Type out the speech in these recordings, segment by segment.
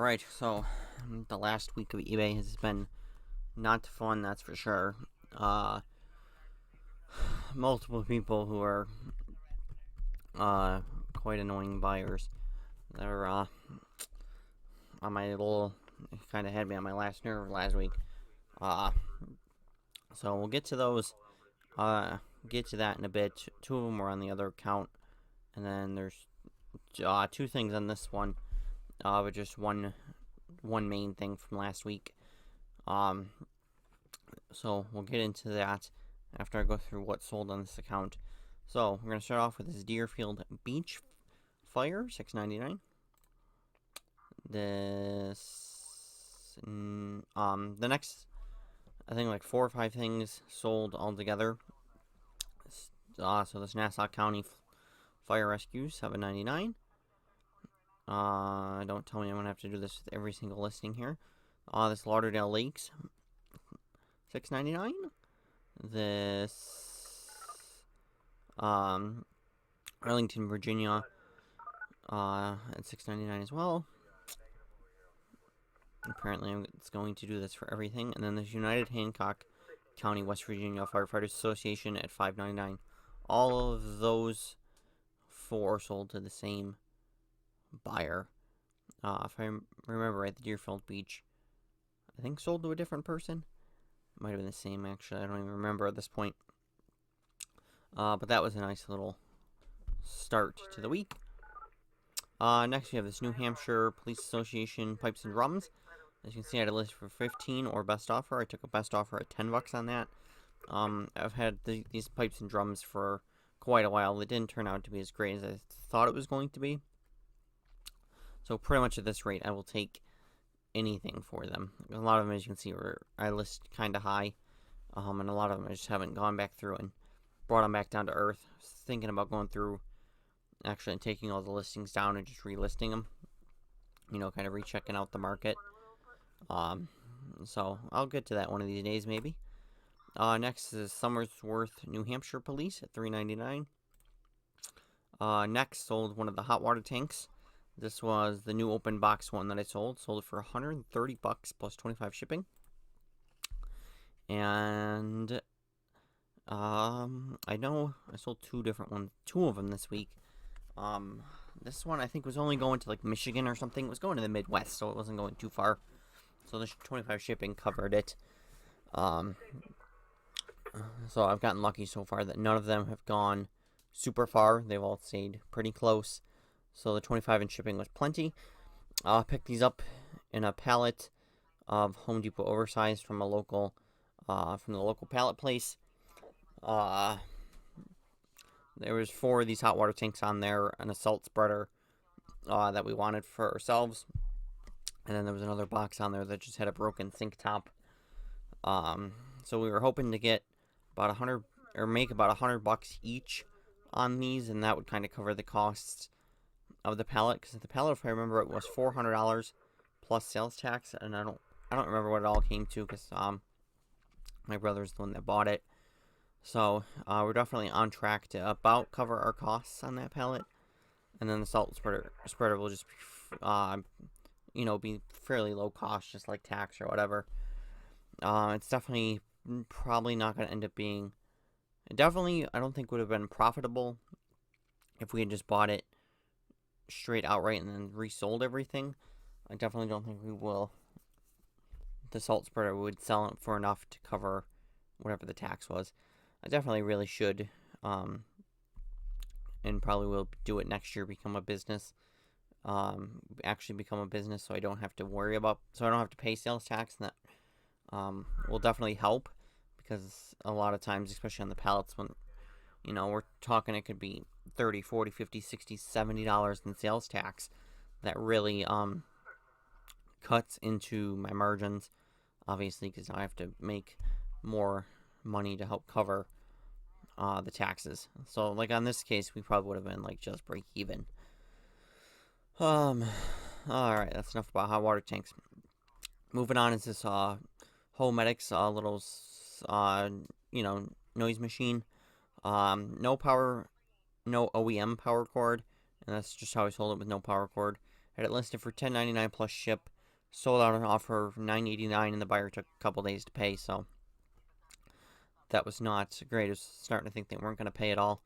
Alright, so the last week of eBay has been not fun, that's for sure. Uh, Multiple people who are quite annoying buyers. They're on my little, kind of had me on my last nerve last week. Uh, so we'll get to those. Get to that in a bit. Two of them were on the other account, and then there's two things on this one. But just one main thing from last week. So we'll get into that after I go through what sold on this account. So we're gonna start off with this Deerfield Beach Fire, $6.99. The next, I think like 4 or 5 things sold all together. So this Nassau County Fire Rescue, $7.99. Don't tell me I'm gonna have to do this with every single listing here. This Lauderdale Lakes, $6.99. This Arlington, Virginia, at $6.99 as well. Apparently, it's going to do this for everything. And then there's United Hancock County, West Virginia Firefighters Association at $5.99. All of those 4 sold to the same buyer. If I remember right, the Deerfield Beach, I think sold to a different person. Might have been the same, actually. I don't even remember at this point. But that was a nice little start to the week. Next, we have this New Hampshire Police Association Pipes and Drums. As you can see, I had a list for 15 or best offer. I took a best offer at $10 on that. I've had these pipes and drums for quite a while. They didn't turn out to be as great as I thought it was going to be. So pretty much at this rate, I will take anything for them. A lot of them, as you can see, I list kind of high. And a lot of them I just haven't gone back through and brought them back down to earth. I was thinking about going through actually taking all the listings down and just relisting them. Kind of rechecking out the market. So I'll get to that one of these days, maybe. Next is Somersworth, New Hampshire Police at $3.99. Next, sold one of the hot water tanks. This was the new open box one that I sold. Sold it for $130 plus 25 shipping. And I know I sold 2 different ones, 2 of them this week. This one I think was only going to like Michigan or something. It was going to the Midwest, so it wasn't going too far. So the 25 shipping covered it. So I've gotten lucky so far that none of them have gone super far. They've all stayed pretty close. So the 25 in shipping was plenty. I picked these up in a pallet of Home Depot oversized from the local pallet place. There was 4 of these hot water tanks on there, an salt spreader that we wanted for ourselves, and then there was another box on there that just had a broken sink top. So we were hoping to get about 100 or make about $100 each on these, and that would kind of cover the costs of the pallet. Because the pallet, if I remember, it was $400 plus sales tax, and I don't remember what it all came to because my brother's the one that bought it. So we're definitely on track to about cover our costs on that pallet, and then the salt spreader will just be fairly low cost, just like tax or whatever. It's definitely probably not going to end up being. It definitely, I don't think would have been profitable if we had just bought it straight outright and then resold everything. I definitely don't think we will. The salt spreader would sell it for enough to cover whatever the tax was. I definitely really should, and probably will do it next year, become a business, actually become a business, so I don't have to pay sales tax, and that, will definitely help, because a lot of times, especially on the pallets, when, we're talking it could be $30, $40, $50, $60, $70 in sales tax, that really, cuts into my margins, obviously, because I have to make more money to help cover the taxes. So like on this case, we probably would have been like just break even. Alright, that's enough about hot water tanks. Moving on is this Homedics little noise machine. No OEM power cord, and that's just how I sold it, with no power cord. I had it listed for $10.99 plus ship. Sold out on offer of $9.89, and the buyer took a couple days to pay, so that was not great. I was starting to think they weren't going to pay at all.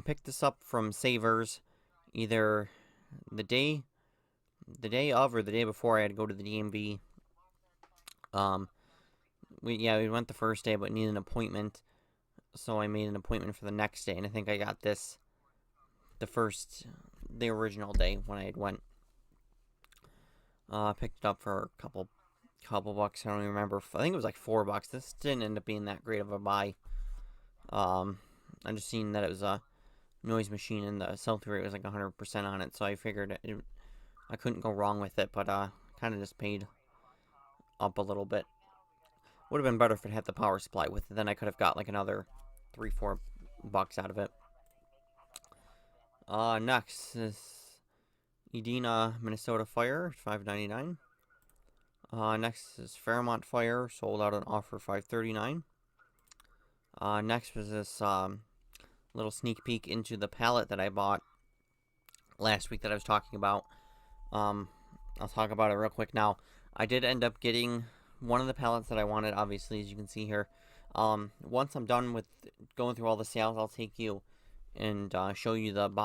Picked this up from Savers either the day of or the day before. I had to go to the DMV. We went the first day, but needed an appointment, so I made an appointment for the next day, and I think I got this the original day when I had went. Picked it up for a couple bucks. I don't even remember. I think it was like $4. This didn't end up being that great of a buy. I just seen that it was a noise machine and the sell-through rate was like 100% on it, so I figured I couldn't go wrong with it, but kind of just paid up a little bit. Would have been better if it had the power supply with it. Then I could have got like another $3-4 out of it. Next is Edina, Minnesota Fire, $5.99. Next is Fairmont Fire, sold out on offer $5.39. Next was this little sneak peek into the pallet that I bought last week that I was talking about. I'll talk about it real quick now. I did end up getting one of the pallets that I wanted, obviously, as you can see here. Once I'm done with going through all the sales, I'll take you and show you the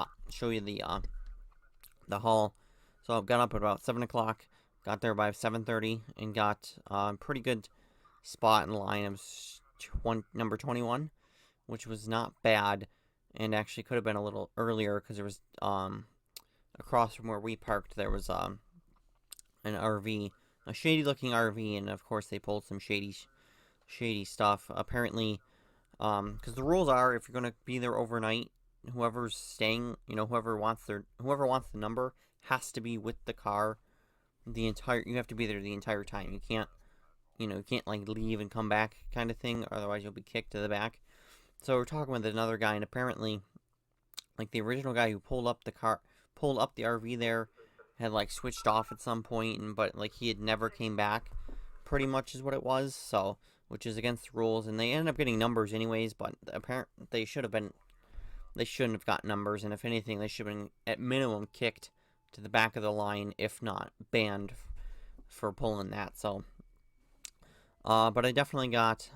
haul. So I got up at about 7 o'clock, got there by 7:30, and got a pretty good spot in line. It was number 21, which was not bad, and actually could have been a little earlier because there was across from where we parked there was an RV, a shady looking RV, and of course they pulled some shady stuff. Apparently, because the rules are if you're gonna be there overnight, whoever's staying, whoever wants the number has to be with the car you have to be there the entire time. You can't like leave and come back kind of thing, otherwise you'll be kicked to the back. So we're talking with another guy, and apparently like the original guy who pulled up the RV there had like switched off at some point, but like he had never came back, pretty much is what it was. So, which is against the rules, and they ended up getting numbers anyways, but apparently they shouldn't have got numbers, and if anything, they should have been at minimum kicked to the back of the line, if not banned for pulling that. So, but I definitely got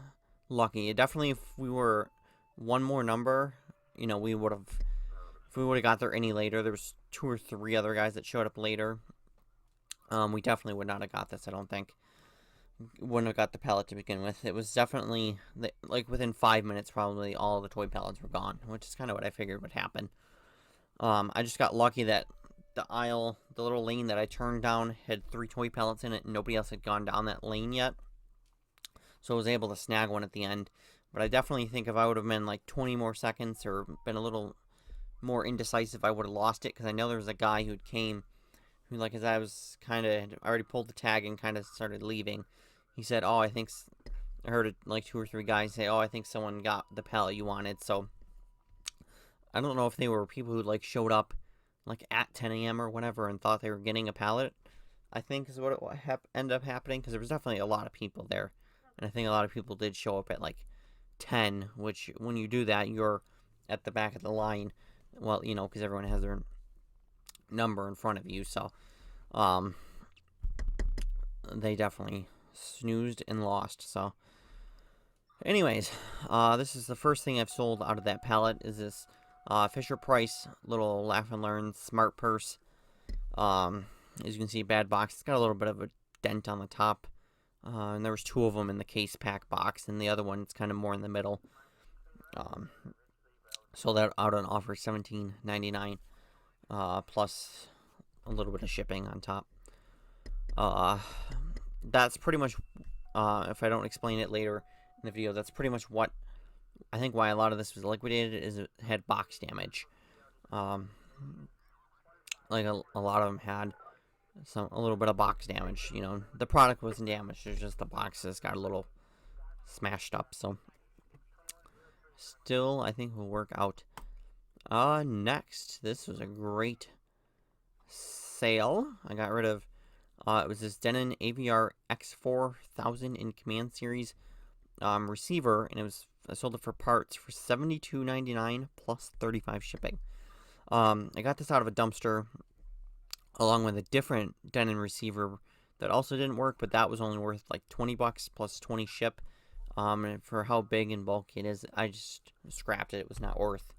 lucky. Definitely, if we were one more number, we would have. If we would have got there any later, there was 2 or 3 other guys that showed up later. We definitely would not have got this. I don't think. Wouldn't have got the pallet to begin with. It was definitely like within 5 minutes, probably all of the toy pallets were gone, which is kind of what I figured would happen. I just got lucky that the little lane that I turned down had 3 toy pallets in it, and nobody else had gone down that lane yet. So I was able to snag one at the end. But I definitely think if I would have been like 20 more seconds or been a little more indecisive, I would have lost it, because I know there was a guy who came, who, like, as I was kind of already pulled the tag and kind of started leaving, he said, I heard it, like 2 or 3 guys say, I think someone got the pallet you wanted. So I don't know if they were people who like showed up like at 10 a.m. or whatever and thought they were getting a pallet, I think is what it ended up happening, because there was definitely a lot of people there, and I think a lot of people did show up at like 10, which when you do that, you're at the back of the line, well, because everyone has their number in front of you. So they definitely snoozed and lost. So anyways, this is the first thing I've sold out of that pallet, is this Fisher Price little Laugh and Learn smart purse. As you can see, bad box. It's got a little bit of a dent on the top, and there was 2 of them in the case pack box, and the other one's kind of more in the middle. Sold out on offer $17.99, plus a little bit of shipping on top. That's pretty much, if I don't explain it later in the video, that's pretty much what I think why a lot of this was liquidated, is it had box damage. Like a lot of them had a little bit of box damage. The product wasn't damaged, it's just the boxes got a little smashed up. So still, I think will work out. Next, this was a great sale. I got rid of, it was this Denon AVR X4000 in Command Series receiver, and I sold it for parts for $72.99 plus $35 shipping. I got this out of a dumpster along with a different Denon receiver that also didn't work, but that was only worth like 20 bucks plus 20 ship. And for how big and bulky it is, I just scrapped it. It was not worth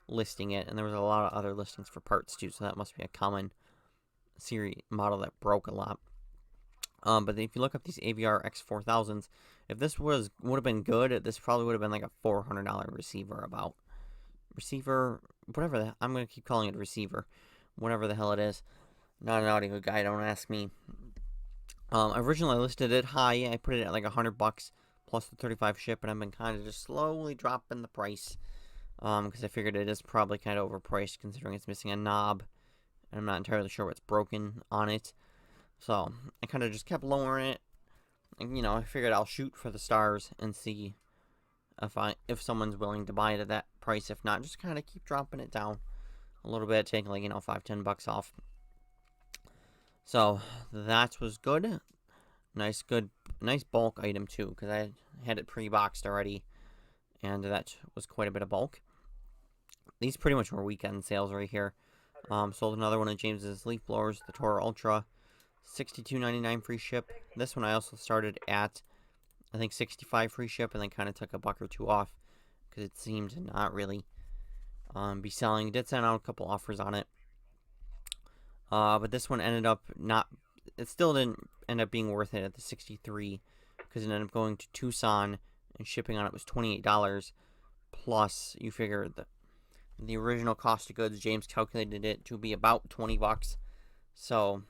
listing it, and there was a lot of other listings for parts too, so that must be a common series model that broke a lot. But if you look up these AVR X4000s, if this would have been good, this probably would have been like a $400 receiver whatever I'm gonna keep calling it a receiver, whatever the hell it is. Not an audio guy, don't ask me. Originally I listed it high. I put it at like $100 plus the 35 ship, and I've been kind of just slowly dropping the price. Because I figured it is probably kind of overpriced considering it's missing a knob, and I'm not entirely sure what's broken on it. So I kind of just kept lowering it, and I figured I'll shoot for the stars and see if someone's willing to buy it at that price. If not, just kind of keep dropping it down a little bit, taking like $5-10 off. So that was good. Nice bulk item too, because I had it pre-boxed already, and that was quite a bit of bulk. These pretty much were weekend sales right here. Sold another one of James's leaf blowers, the Toro Ultra, $62.99 free ship. This one I also started at, I think, $65 free ship, and then kind of took a buck or two off because it seemed to not really be selling. Did send out a couple offers on it, but this one ended up not. It still didn't end up being worth it at the $63 because it ended up going to Tucson, and shipping on it was $28. Plus, you figure the original cost of goods, James calculated it to be about 20 bucks. So,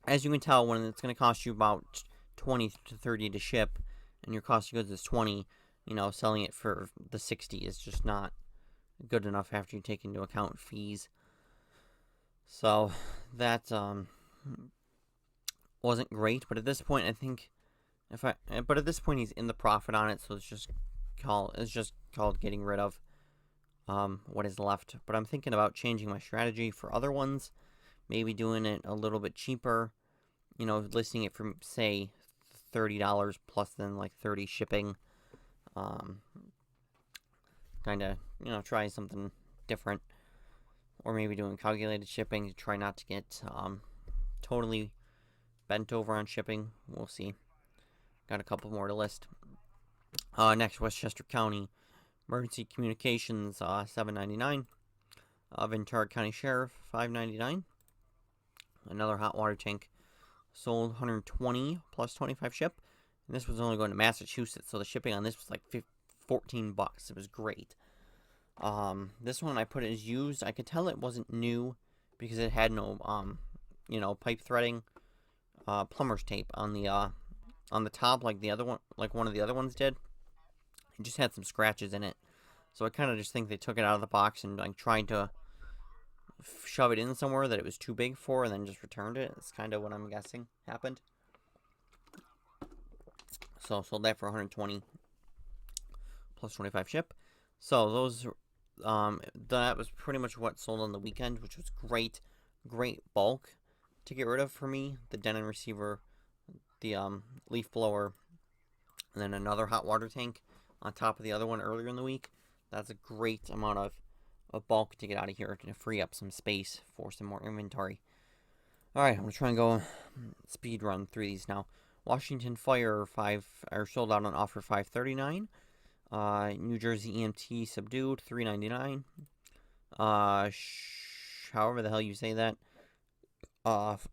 as you can tell, when it's going to cost you about 20 to 30 to ship, and your cost of goods is 20, selling it for the 60 is just not good enough after you take into account fees. So, that wasn't great, but at this point, I think but at this point he's in the profit on it, so it's just called getting rid of what is left. But I'm thinking about changing my strategy for other ones, maybe doing it a little bit cheaper, listing it for say $30 plus then like 30 shipping. Kind of try something different, or maybe doing calculated shipping to try not to get totally bent over on shipping. We'll see. Got a couple more to list. Next, Westchester County Emergency Communications, $7.99. Ventura County Sheriff, $5.99. Another hot water tank, sold $120 plus 25 ship. And this was only going to Massachusetts, so the shipping on this was like $14. It was great. This one I put it as used. I could tell it wasn't new because it had no pipe threading, plumber's tape on the top like the other one, like one of the other ones did. It just had some scratches in it, so I kind of just think they took it out of the box and like tried to shove it in somewhere that it was too big for, and then just returned it. It's kind of what I'm guessing happened. So sold that for $120 plus 25 ship. So those that was pretty much what sold on the weekend, which was great bulk to get rid of for me. The Denon receiver, the leaf blower, and then another hot water tank on top of the other one earlier in the week. That's a great amount of bulk to get out of here to free up some space for some more inventory. Alright, I'm going to try and go speed run through these now. Washington Fire sold out on offer $539. New Jersey EMT subdued $399. However the hell you say that.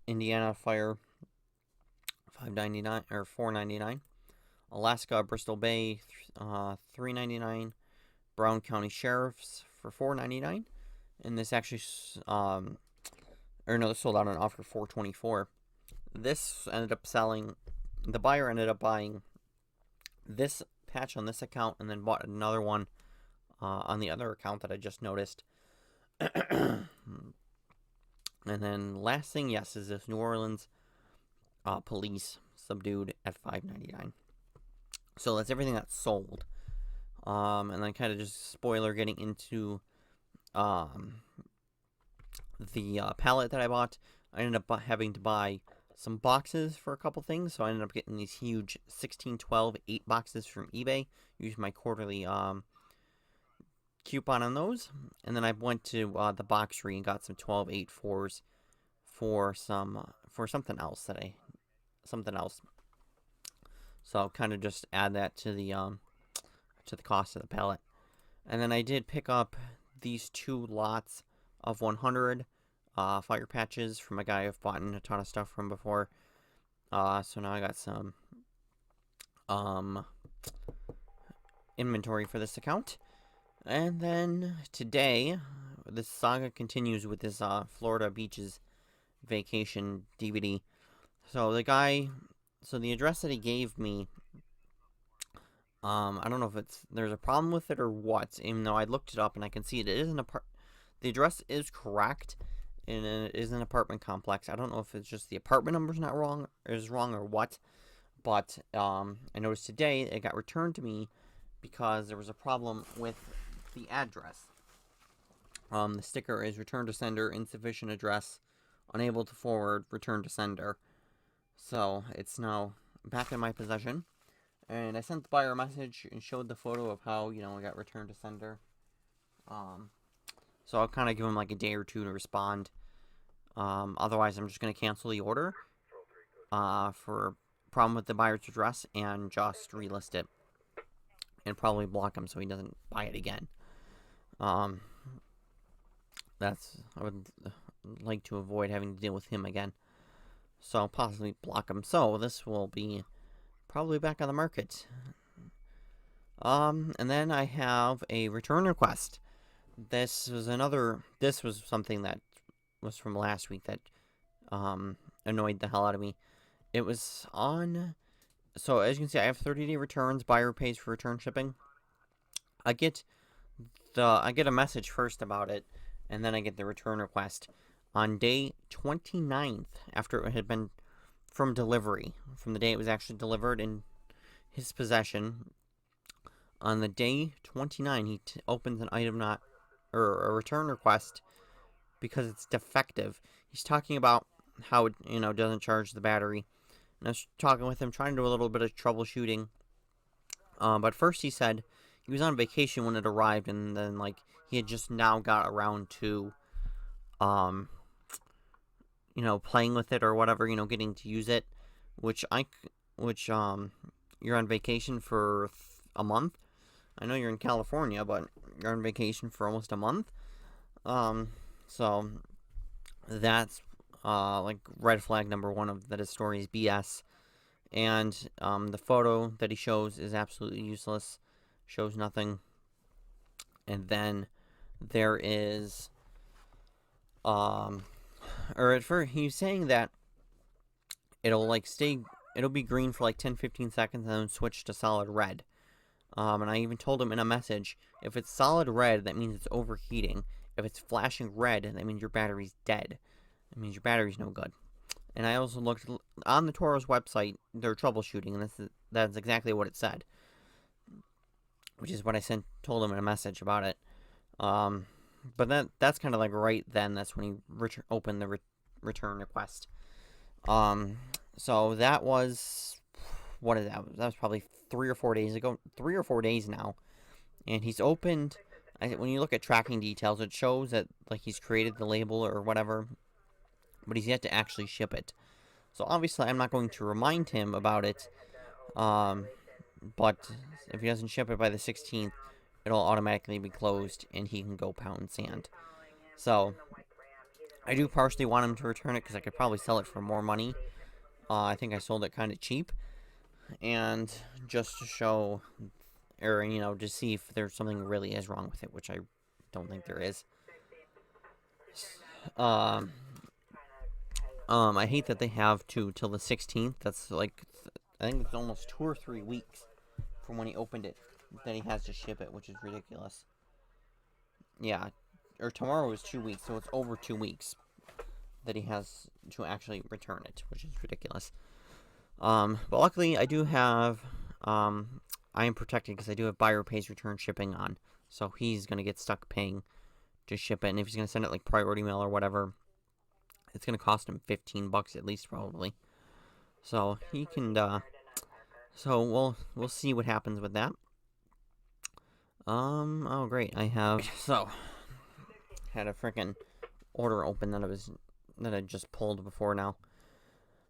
Indiana Fire $5.99 or $4.99. Alaska Bristol Bay $3.99. Brown County Sheriff's for $4.99. And this actually this sold out on offer $424. This ended up selling. The buyer ended up buying this patch on this account and then bought another one on the other account that I just noticed. And then last thing, yes, is this New Orleans police subdued at $5.99. So that's everything that's sold. And then kind of just spoiler getting into the pallet that I bought. I ended up having to buy some boxes for a couple things, so I ended up getting these huge 16-12 8 boxes from eBay. Used my quarterly coupon on those, and then I went to the boxery and got some 12-8 4s for something else that I something else. So kind of just add that to the cost of the pallet. And then I did pick up these 2 lots of 100 fire patches from a guy I've bought a ton of stuff from before. So now I got some inventory for this account. And then today, this saga continues with this Florida Beaches vacation DVD. So the address that he gave me, I don't know if there's a problem with it or what, even though I looked it up and I can see it is the address is correct, and it is an apartment complex. I don't know if it's just the apartment number's not wrong, or what, but I noticed today it got returned to me because there was a problem with the address. The sticker is return to sender, insufficient address, unable to forward, return to sender. So it's now back in my possession. And I sent the buyer a message and showed the photo of how, it got returned to sender. So I'll kind of give him like a day or two to respond. Otherwise, I'm just going to cancel the order for problem with the buyer's address and just relist it. And probably block him so he doesn't buy it again. I would like to avoid having to deal with him again. So possibly block him. So this will be probably back on the market. And then I have a return request. This was something that was from last week that annoyed the hell out of me. It was on. So as you can see, I have 30-day returns. Buyer pays for return shipping. I get a message first about it, and then I get the return request on day 29th after it had been from delivery, from the day it was actually delivered in his possession. On the day 29, he opens an item a return request because it's defective. He's talking about how it doesn't charge the battery. And I was talking with him, trying to do a little bit of troubleshooting. But first he said he was on vacation when it arrived, and then he had just now got around to playing with it or whatever, getting to use it, which you're on vacation for a month. I know you're in California, but you're on vacation for almost a month. So that's red flag number 1 of that his story is BS. And the photo that he shows is absolutely useless, shows nothing. And then there is he's saying that it'll be green for 10-15 seconds and then switch to solid red. And I even told him in a message, if it's solid red, that means it's overheating. If it's flashing red, that means your battery's dead. It means your battery's no good. And I also looked on the Toro's website, they're troubleshooting, and that's exactly what it said. Which is what I told him in a message about it. But that's kind of right then. That's when he opened the return request. So that was, what is that? That was probably 3 or 4 days ago. 3 or 4 days now. And he's opened, when you look at tracking details, it shows that he's created the label or whatever, but he's yet to actually ship it. So obviously I'm not going to remind him about it. But if he doesn't ship it by the 16th, it'll automatically be closed and he can go pound sand. So I do partially want him to return it because I could probably sell it for more money. I think I sold it kind of cheap. And just to show, or, to see if there's something really is wrong with it, which I don't think there is. I hate that they have till the 16th. That's I think it's almost 2 or 3 weeks from when he opened it that he has to ship it, which is ridiculous. Yeah, or tomorrow is 2 weeks, so it's over 2 weeks that he has to actually return it, which is ridiculous. But luckily I do have, I am protected because I do have buyer pays return shipping on, so he's going to get stuck paying to ship it, and if he's going to send it priority mail or whatever, it's going to cost him $15 at least, probably. So he can, so we'll see what happens with that. Oh great, I have, had a freaking order open that I just pulled before now.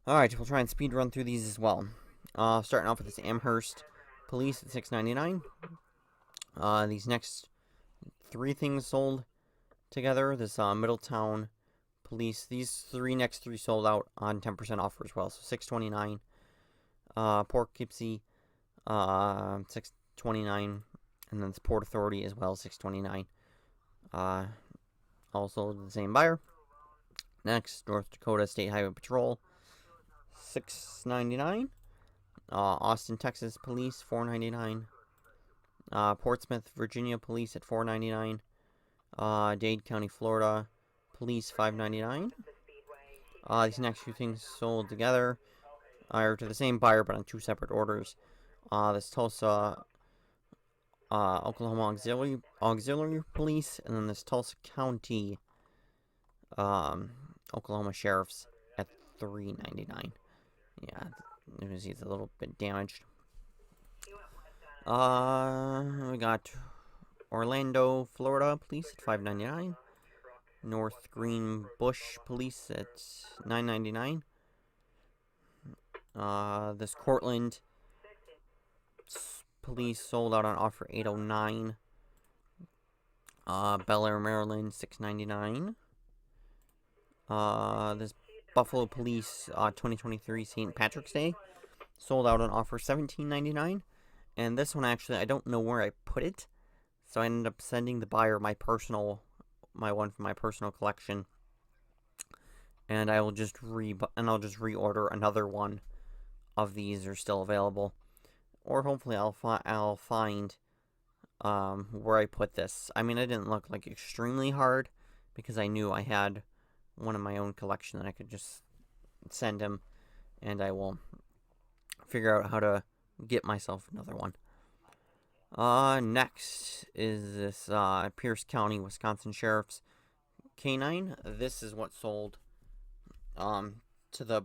Alright, we'll try and speed run through these as well. Starting off with this Amherst Police at $6.99. These next three things sold together. This Middletown Police. These next three sold out on 10% offer as well. So $6.29. Poughkeepsie, $6.29, and then this Port Authority as well, $6.29. Also the same buyer. Next, North Dakota State Highway Patrol, $6.99. Austin, Texas Police, $4.99. Portsmouth, Virginia Police at $4.99. Dade County, Florida Police, $5.99. These next few things sold together are to the same buyer but on two separate orders. This Tulsa, Oklahoma Auxiliary Police, and then this Tulsa County, Oklahoma Sheriff's at $3.99. Yeah, you can see it's a little bit damaged. We got Orlando, Florida Police at $5.99. North Green Bush Police at $9.99. This Cortland Police sold out on offer $8.09. Bel Air, Maryland, $6.99. This Buffalo Police 2023 St. Patrick's Day sold out on offer $17.99. And this one, actually, I don't know where I put it, so I ended up sending the buyer my one from my personal collection, and I'll just reorder another one of these are still available, or hopefully I'll find where I put this. I mean, it didn't look like extremely hard because I knew I had one in my own collection that I could just send him, and I will figure out how to get myself another one. Next is this Pierce County, Wisconsin Sheriff's K9. This is what sold to the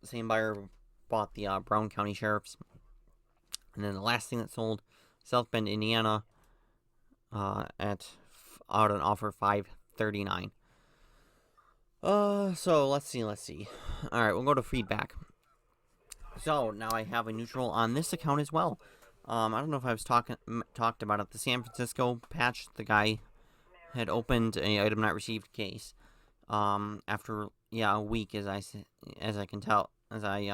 same buyer who bought the Brown County Sheriff's. And then the last thing that sold, South Bend, Indiana, out on offer $5.39. So let's see. All right, we'll go to feedback. So now I have a neutral on this account as well. I don't know if I was talked about it. The San Francisco patch, the guy had opened a item not received case. After a week, as I can tell, as I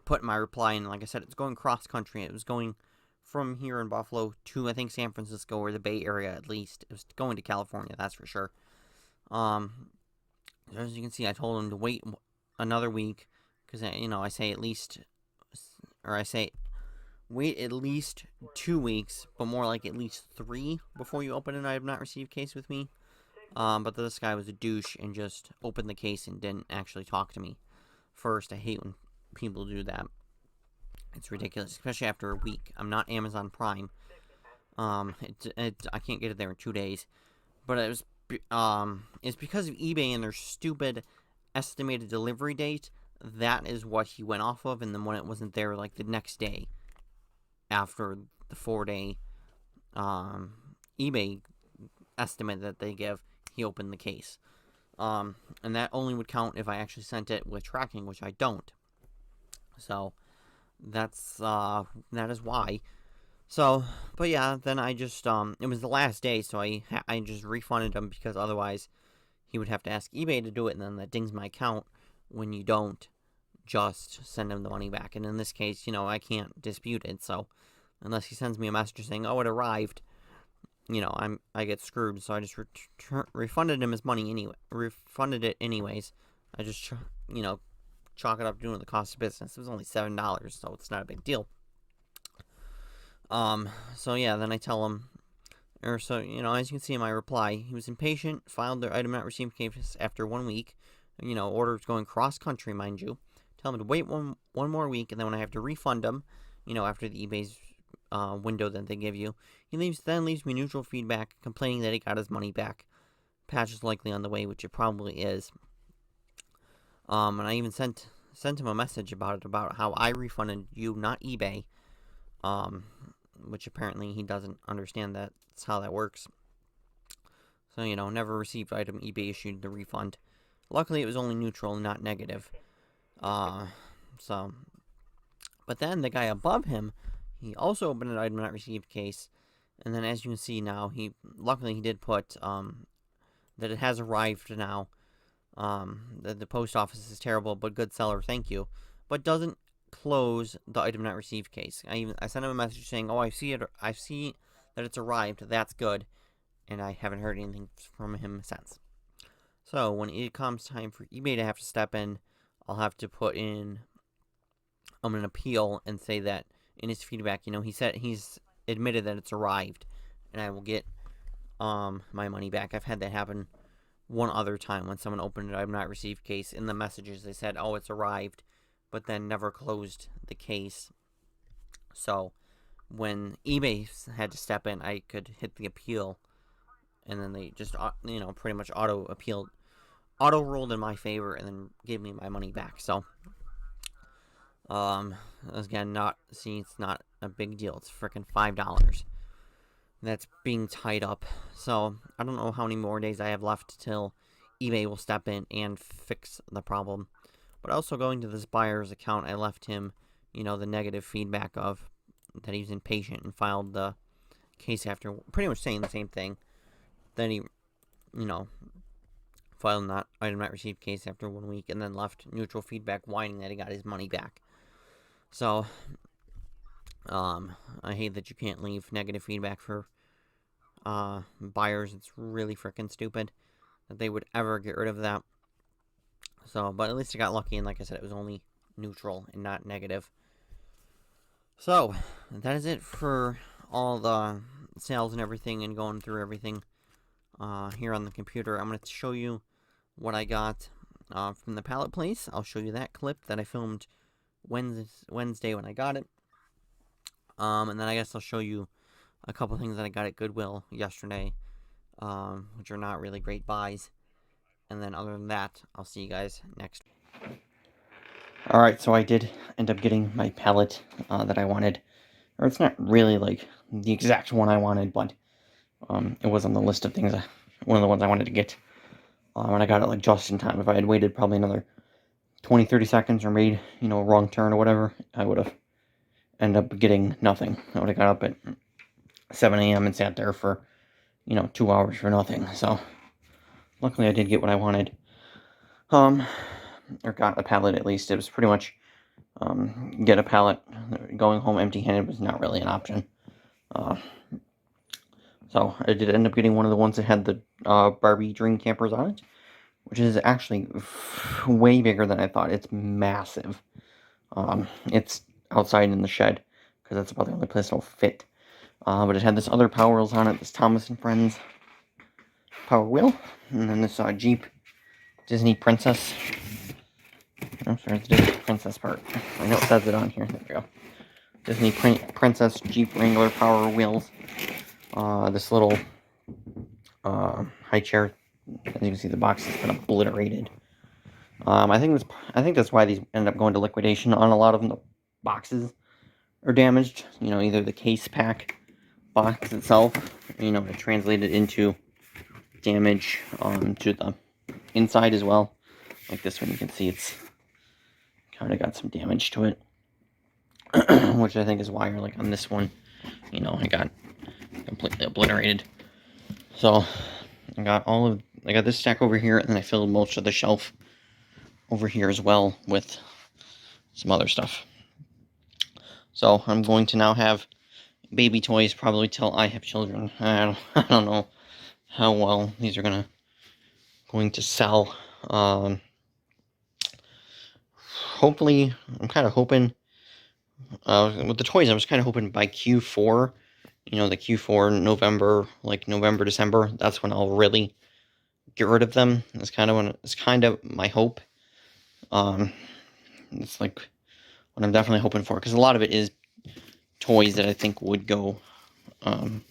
put in my reply, and like I said, it's going cross country. It was going from here in Buffalo to, I think, San Francisco or the Bay Area at least. It was going to California, that's for sure. As you can see, I told him to wait another week because I say at least, or I say wait at least 2 weeks, but more like at least 3 before you open an item not received case with me. But this guy was a douche and just opened the case and didn't actually talk to me first. I hate when people do that. It's ridiculous, especially after a week. I'm not Amazon Prime. I can't get it there in 2 days. But it's because of eBay and their stupid estimated delivery date. That is what he went off of, and then when it wasn't there, like the next day, after the 4-day eBay estimate that they give, he opened the case. And that only would count if I actually sent it with tracking, which I don't. So that is why. So, but yeah, then I just it was the last day, so I just refunded him because otherwise he would have to ask eBay to do it, and then that dings my account when you don't just send him the money back. And in this case, I can't dispute it. So unless he sends me a message saying, "Oh, it arrived," I get screwed. So I just refunded him his money anyway. Refunded it anyways. I just chalk it up doing the cost of business. It was only $7, so it's not a big deal. So yeah, then I tell him, as you can see in my reply, he was impatient, filed their item not received case after 1 week. Orders going cross country, mind you. Tell him to wait one more week, and then when I have to refund him, after the eBay's window that they give you, he leaves me neutral feedback, complaining that he got his money back. Patch is likely on the way, which it probably is. And I even sent him a message about how I refunded you, not eBay. Which apparently he doesn't understand that's how that works. So, never received item, eBay issued the refund. Luckily, it was only neutral, not negative. So, but then the guy above him, he also opened an item not received case, and then as you can see now, luckily he did put that it has arrived now. The post office is terrible, but good seller, thank you. But doesn't close the item not received case. I sent him a message saying, "Oh, I see that it's arrived. That's good," and I haven't heard anything from him since. So when it comes time for eBay to have to step in, I'll have to put in an appeal and say that in his feedback, he said he's admitted that it's arrived, and I will get my money back. I've had that happen one other time when someone opened an item not received case. In the messages they said, "Oh, it's arrived," but then never closed the case. So when eBay had to step in, I could hit the appeal, and then they just pretty much auto ruled in my favor, and then gave me my money back. So again, it's not a big deal. It's freaking $5 that's being tied up. So I don't know how many more days I have left till eBay will step in and fix the problem. But also going to this buyer's account, I left him, the negative feedback of that he was impatient and filed the case after pretty much saying the same thing. Then he, filed item not received case after 1 week, and then left neutral feedback whining that he got his money back. So, I hate that you can't leave negative feedback for buyers. It's really freaking stupid that they would ever get rid of that. So, but at least I got lucky, and like I said, it was only neutral and not negative. So, that is it for all the sales and everything and going through everything here on the computer. I'm going to show you what I got from the pallet place. I'll show you that clip that I filmed Wednesday when I got it. And then I guess I'll show you a couple things that I got at Goodwill yesterday, which are not really great buys. And then other than that, I'll see you guys next. Alright, so I did end up getting my pallet that I wanted. Or it's not really like the exact one I wanted, but it was on the list of things, one of the ones I wanted to get. And I got it like just in time. If I had waited probably another 20-30 seconds or made, a wrong turn or whatever, I would have ended up getting nothing. I would have got up at 7 a.m. and sat there for, 2 hours for nothing. So, luckily I did get what I wanted. Or got a pallet at least. It was pretty much, get a pallet. Going home empty-handed was not really an option. So, I did end up getting one of the ones that had the Barbie Dream Campers on it, which is actually way bigger than I thought. It's massive. It's outside in the shed, because that's about the only place it'll fit. But it had this other Power Wheels on it, this Thomas & Friends Power Wheel, and then this Jeep Disney Princess. I'm sorry, it's the Disney Princess part. I know it says it on here. There we go. Disney Princess Jeep Wrangler Power Wheels. This little high chair. As you can see, the box has been obliterated. I think that's why these ended up going to liquidation. On a lot of them, the boxes are damaged. Either the case pack box itself, it translated into damage to the inside as well. Like this one, you can see it's kind of got some damage to it, which I think is why, like on this one, it got completely obliterated. So I got this stack over here, and then I filled most of the shelf over here as well with some other stuff. So I'm going to now have baby toys probably till I have children. I don't know how well these are going to sell. Hopefully, I'm kind of hoping with the toys, I was kind of hoping by Q4, the Q4 November, December, that's when I'll really get rid of them. It's kind of my hope. It's like what I'm definitely hoping for, because a lot of it is toys that I think would go in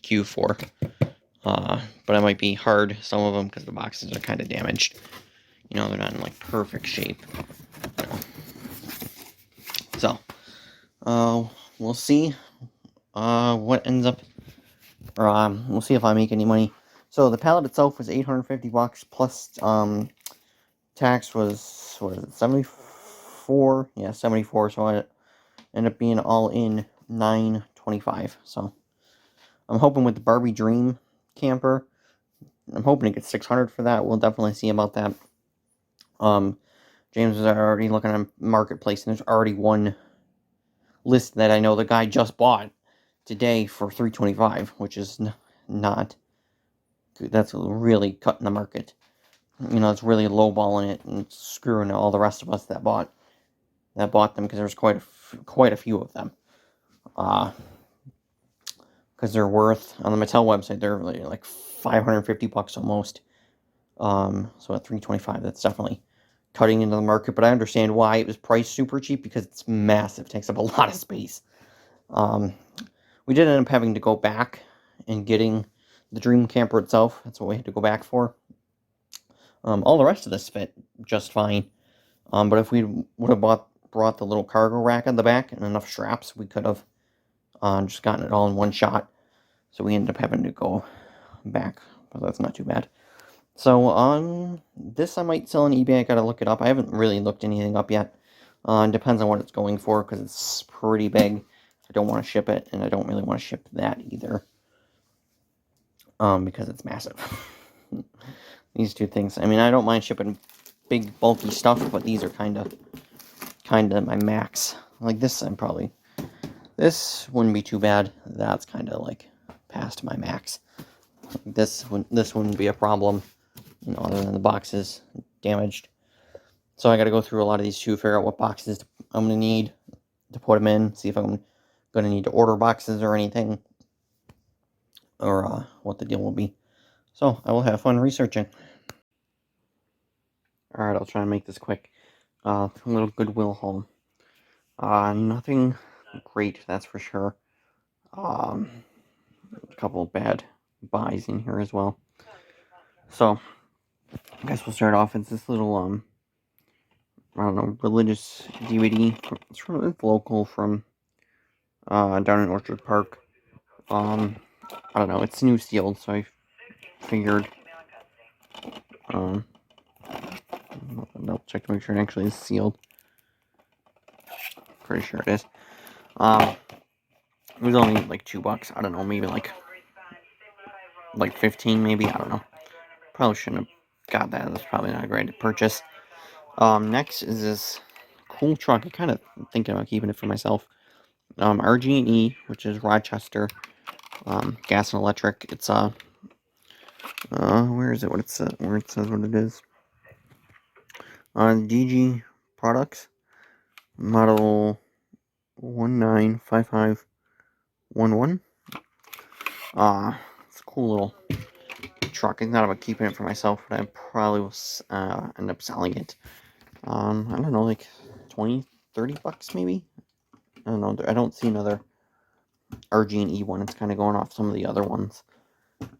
Q4. But it might be hard, some of them, because the boxes are kind of damaged. They're not in perfect shape. So, we'll see what ends up, or we'll see if I make any money. So the pallet itself was $850 plus tax was, what is it, 74? Yeah, 74, so it ended up being all in $925. So I'm hoping with the Barbie Dream camper, I'm hoping to get 600 for that. We'll definitely see about that. James was already looking at Marketplace, and there's already one list that I know the guy just bought today for $325, which is not good. That's really cutting the market. You know, it's really lowballing it and screwing all the rest of us that bought them, because there's quite a few of them. Because they're worth, on the Mattel website, they're like $550 almost. So at $325, that's definitely cutting into the market, but I understand why it was priced super cheap, because it's massive. It takes up a lot of space. We did end up having to go back and getting the Dream Camper itself. That's what we had to go back for. All the rest of this fit just fine. But if we would have brought the little cargo rack on the back and enough straps, we could have just gotten it all in one shot. So we ended up having to go back, but that's not too bad. So, this I might sell on eBay. I gotta look it up. I haven't really looked anything up yet. It depends on what it's going for, because it's pretty big. I don't want to ship it, and I don't really want to ship that either. Because it's massive. These two things. I mean, I don't mind shipping big, bulky stuff, but these are kind of my max. Like this, this wouldn't be too bad. That's kind of like past my max. This wouldn't be a problem, you know, other than the boxes damaged. So I got to go through a lot of these too, figure out what boxes I'm going to need to put them in, see if I'm going to need to order boxes or anything, or what the deal will be. So I will have fun researching. Alright, I'll try and make this quick. A little Goodwill haul. Nothing great, that's for sure. A couple of bad buys in here as well. So, I guess we'll start off. It's this little, I don't know, religious DVD. It's local from, down in Orchard Park. I don't know, it's new sealed, so I figured, I'll check to make sure it actually is sealed. Pretty sure it is. It was only like $2. I don't know, maybe like 15, maybe. I don't know. Probably shouldn't have got that. That's probably not a great purchase. Next is this cool truck. I'm kind of thinking about keeping it for myself. RG&E, which is Rochester, gas and electric. It's where is it? Where it says what it is? DG Products, model 195511. It's a cool little truck. I thought about keeping it for myself, but I probably will end up selling it. I don't know, like $20-$30 maybe. I don't know. I don't see another RG&E one. It's kind of going off some of the other ones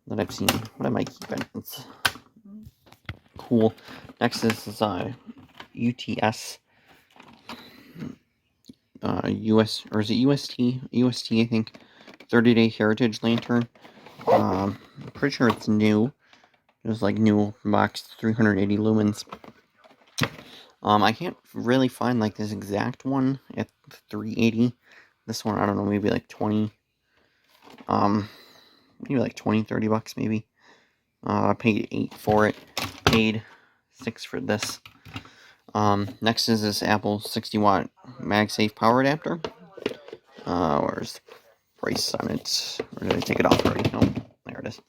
that I've seen, but I might keep it. It's cool. Next is UTS. US, or is it UST? UST, I think. 30-day Heritage Lantern. I'm pretty sure it's new. It was like new box, 380 lumens. I can't really find like this exact one at 380. This one, I don't know, maybe like 20. Maybe like $20-$30 maybe. I paid $8 for it. Paid $6 for this. Next is this Apple 60-watt MagSafe power adapter. Where's the price on it? Or did I take it off already? No, there it is.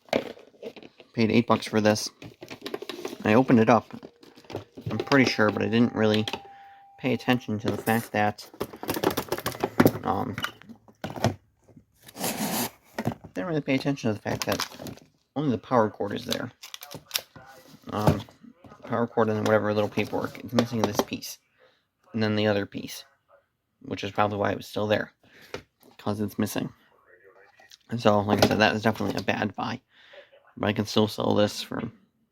Paid $8 for this. I opened it up. I'm pretty sure, but I didn't really pay attention to the fact that only the power cord is there. Power cord and whatever little paperwork. It's missing this piece. And then the other piece. Which is probably why it was still there. Because it's missing. And so, like I said, that is definitely a bad buy. But I can still sell this for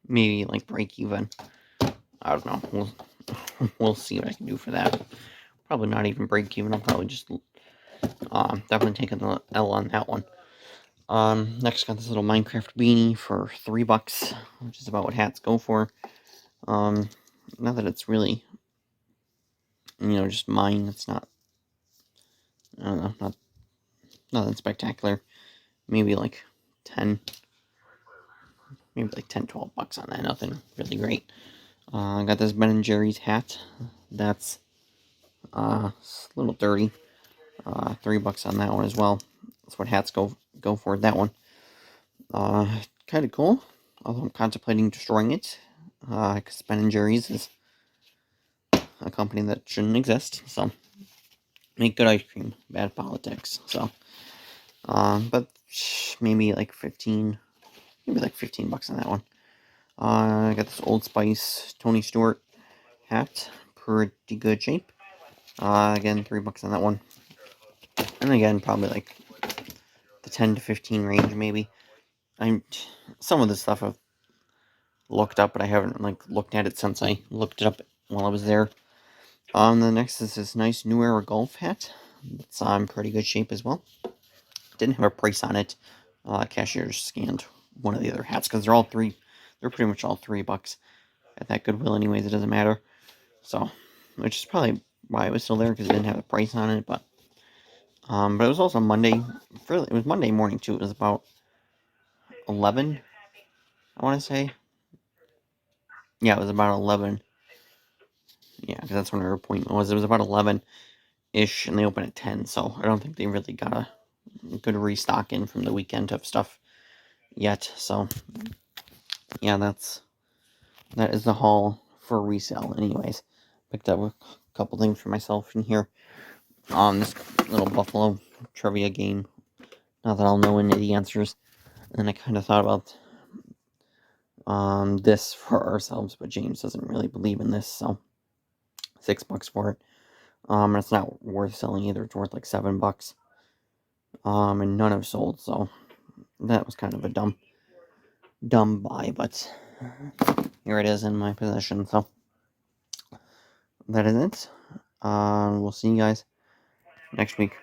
maybe like break even. I don't know. We'll see what I can do for that. Probably not even break even. I'll probably just definitely take an L on that one. Next got this little Minecraft beanie for $3, which is about what hats go for. not that it's really, just mine. It's not, I don't know, nothing spectacular. Maybe like 10, maybe like 10, 12 bucks on that. Nothing really great. I got this Ben & Jerry's hat. That's a little dirty. $3 on that one as well. That's what hats go for. That one. Kind of cool. Although I'm contemplating destroying it. Because Ben & Jerry's is a company that shouldn't exist. So, make good ice cream, bad politics. So, but maybe like 15, maybe like $15 on that one. I got this Old Spice Tony Stewart hat, pretty good shape. Again, $3 on that one. And again, probably like the 10 to 15 range, maybe. Some of this stuff I've looked up, but I haven't looked at it since I looked it up while I was there. The next is this nice New Era golf hat. It's in pretty good shape as well. Didn't have a price on it. Cashier just scanned one of the other hats because they're pretty much all $3 at that Goodwill anyways. It doesn't matter. So, which is probably why it was still there because it didn't have a price on it. But it was also Monday. It was Monday morning too. It was about 11. I want to say. Yeah, it was about 11. Yeah, because that's when our appointment was. It was about 11-ish, and they open at 10, so I don't think they really got a good restock in from the weekend of stuff yet. So, yeah, that is the haul for resale anyways. Picked up a couple things for myself in here. This little Buffalo trivia game. Not that I'll know any of the answers. And I kind of thought about this for ourselves, but James doesn't really believe in this, so $6 for it. It's not worth selling either. It's worth like $7. And none have sold, so that was kind of a dumb buy, but here it is in my possession. So that is it. We'll see you guys next week.